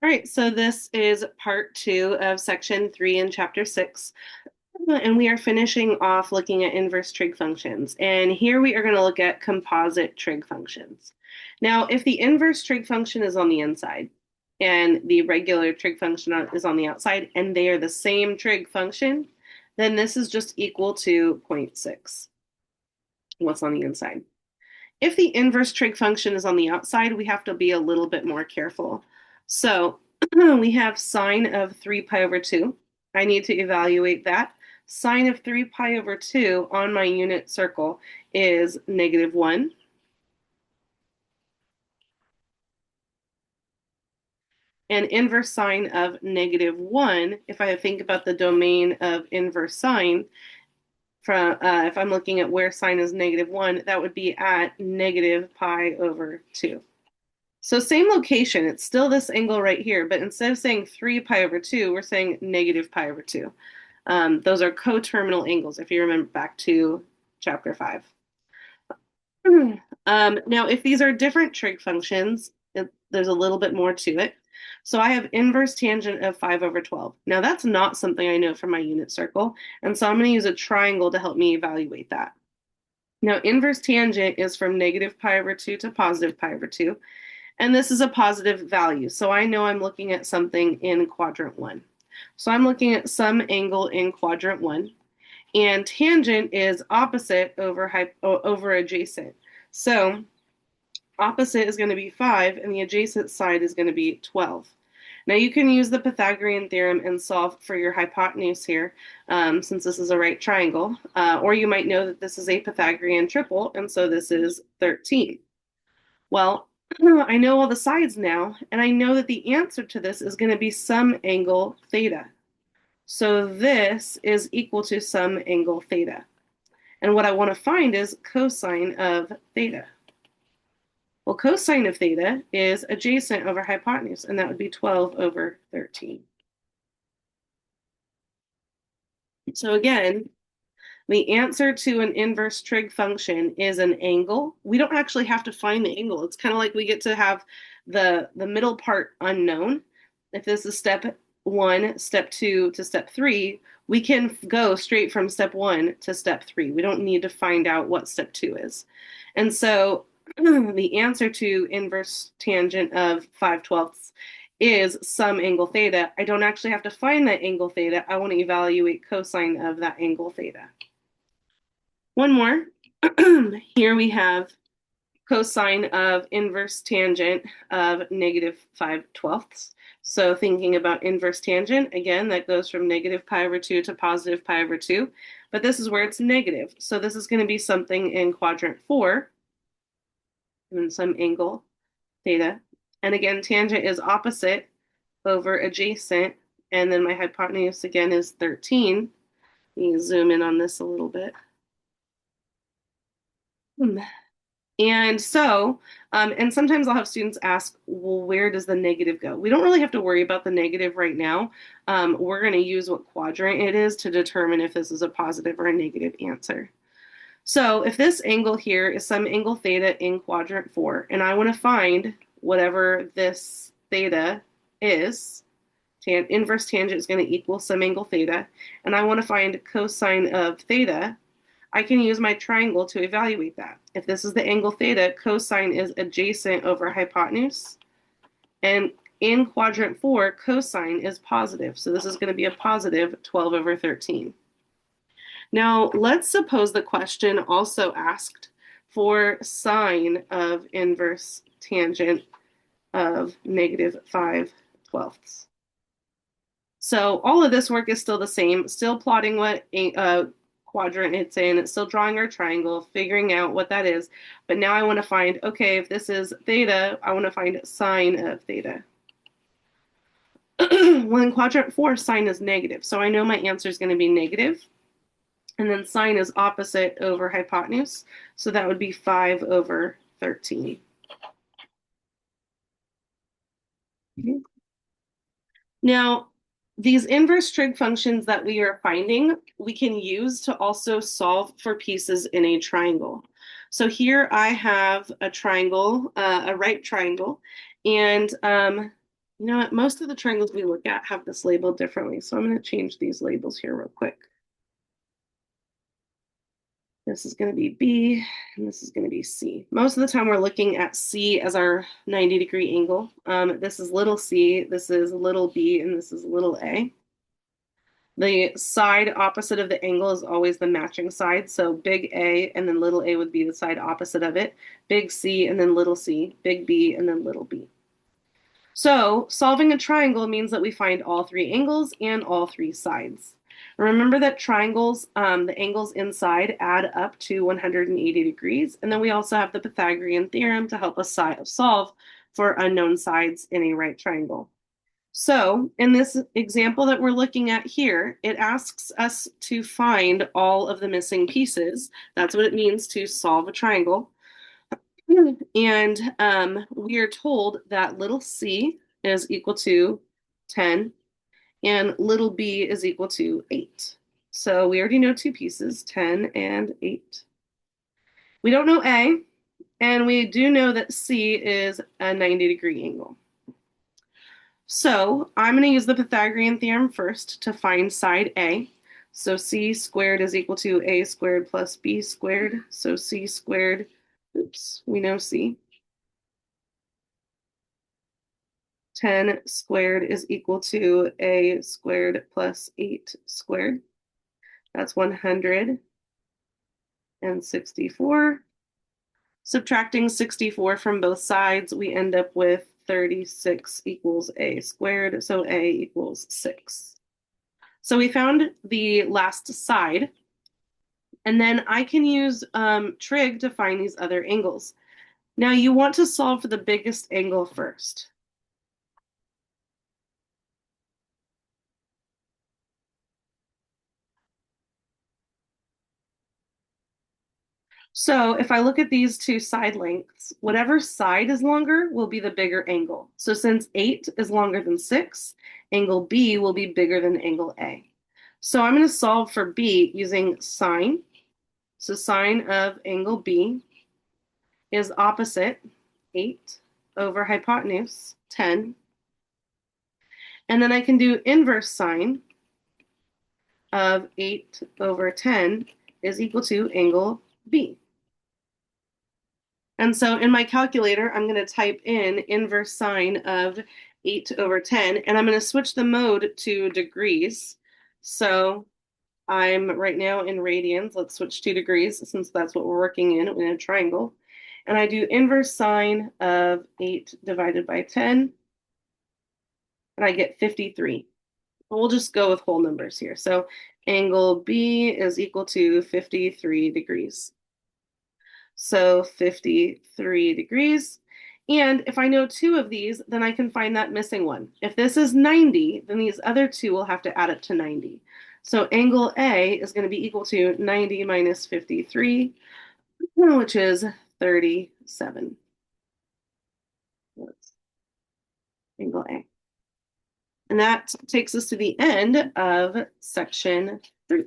All right, so this is part 2 of section 3 in chapter 6. And we are finishing off looking at inverse trig functions. And here we are going to look at composite trig functions. Now, if the inverse trig function is on the inside and the regular trig function is on the outside, and they are the same trig function, then this is just equal to zero point 0.6, what's on the inside. If the inverse trig function is on the outside, we have to be a little bit more careful. So we have sine of 3 pi over 2. I need to evaluate that. Sine of 3 pi over 2 on my unit circle is -1. And inverse sine of -1, if I think about the domain of inverse sine, from if I'm looking at where sine is -1, that would be at negative pi over 2. So same location, it's still this angle right here, but instead of saying 3 pi over 2, we're saying negative pi over 2. Those are coterminal angles, if you remember back to chapter 5. Now, if these are different trig functions, there's a little bit more to it. So I have inverse tangent of 5 over 12. Now, that's not something I know from my unit circle, and so I'm going to use a triangle to help me evaluate that. Now, inverse tangent is from negative pi over 2 to positive pi over 2. And this is a positive value. So I know I'm looking at something in quadrant 1. So I'm looking at some angle in quadrant 1. And tangent is opposite over adjacent. So opposite is going to be 5, and the adjacent side is going to be 12. Now you can use the Pythagorean theorem and solve for your hypotenuse here, since this is a right triangle. Or you might know that this is a Pythagorean triple, and so this is 13. Well, I know all the sides now, and I know that the answer to this is going to be some angle theta. So this is equal to some angle theta. And what I want to find is cosine of theta. Well, cosine of theta is adjacent over hypotenuse, and that would be 12 over 13. So again, the answer to an inverse trig function is an angle. We don't actually have to find the angle. It's kind of like we get to have the middle part unknown. If this is step 1, step 2 to step 3, we can go straight from step 1 to step 3. We don't need to find out what step 2 is. And so the answer to inverse tangent of 5/12 is some angle theta. I don't actually have to find that angle theta. I want to evaluate cosine of that angle theta. One more. Here we have cosine of inverse tangent of -5/12. So thinking about inverse tangent, again, that goes from negative pi over 2 to positive pi over 2. But this is where it's negative. So this is going to be something in quadrant 4, and some angle theta. And again, tangent is opposite over adjacent. And then my hypotenuse again is 13. Let me zoom in on this a little bit. And so, and sometimes I'll have students ask, well, where does the negative go? We don't really have to worry about the negative right now. We're going to use what quadrant it is to determine if this is a positive or a negative answer. So if this angle here is some angle theta in quadrant 4, and I want to find whatever this theta is, inverse tangent is going to equal some angle theta, and I want to find cosine of theta, I can use my triangle to evaluate that. If this is the angle theta, cosine is adjacent over hypotenuse. And in quadrant 4, cosine is positive. So this is going to be a positive 12 over 13. Now, let's suppose the question also asked for sine of inverse tangent of -5/12. So all of this work is still the same, still plotting what quadrant it's in. It's still drawing our triangle, figuring out what that is. But now I want to find, okay, if this is theta, I want to find sine of theta. Well, in quadrant 4, sine is negative. So I know my answer is going to be negative. And then sine is opposite over hypotenuse. So that would be 5 over 13. Okay. Now, these inverse trig functions that we are finding, we can use to also solve for pieces in a triangle. So here I have a triangle, a right triangle, and You know what? Most of the triangles we look at have this labeled differently, so I'm going to change these labels here real quick. This is going to be B, and this is going to be C. Most of the time we're looking at C as our 90-degree angle. This is little c, this is little b, and this is little a. The side opposite of the angle is always the matching side. So big A and then little a would be the side opposite of it. Big C and then little c. Big B and then little b. So solving a triangle means that we find all three angles and all three sides. Remember that triangles, the angles inside add up to 180 degrees. And then we also have the Pythagorean theorem to help us solve for unknown sides in a right triangle. So in this example that we're looking at here, it asks us to find all of the missing pieces. That's what it means to solve a triangle. And we are told that little c is equal to 10 and little b is equal to 8. So we already know two pieces, 10 and 8. We don't know a, and we do know that c is a 90-degree angle. So I'm going to use the Pythagorean theorem first to find side A. So c squared is equal to a squared plus b squared. So c squared, oops, we know c. 10 squared is equal to a squared plus 8 squared. That's 164. Subtracting 64 from both sides, we end up with 36 equals a squared. So a equals 6. So we found the last side, and then I can use trig to find these other angles. Now you want to solve for the biggest angle first. So if I look at these two side lengths, whatever side is longer will be the bigger angle. So since 8 is longer than 6, angle B will be bigger than angle A. So I'm going to solve for B using sine. So sine of angle B is opposite 8 over hypotenuse 10. And then I can do inverse sine of 8 over 10 is equal to angle B. And so in my calculator, I'm going to type in inverse sine of 8 over 10, and I'm going to switch the mode to degrees. So I'm right now in radians. Let's switch to degrees since that's what we're working in a triangle. And I do inverse sine of 8 divided by 10, and I get 53. We'll just go with whole numbers here. So angle B is equal to 53 degrees. So 53 degrees. And if I know two of these, then I can find that missing one. If this is 90, then these other two will have to add up to 90. So angle A is going to be equal to 90 minus 53, which is 37. That's angle A. And that takes us to the end of section 3.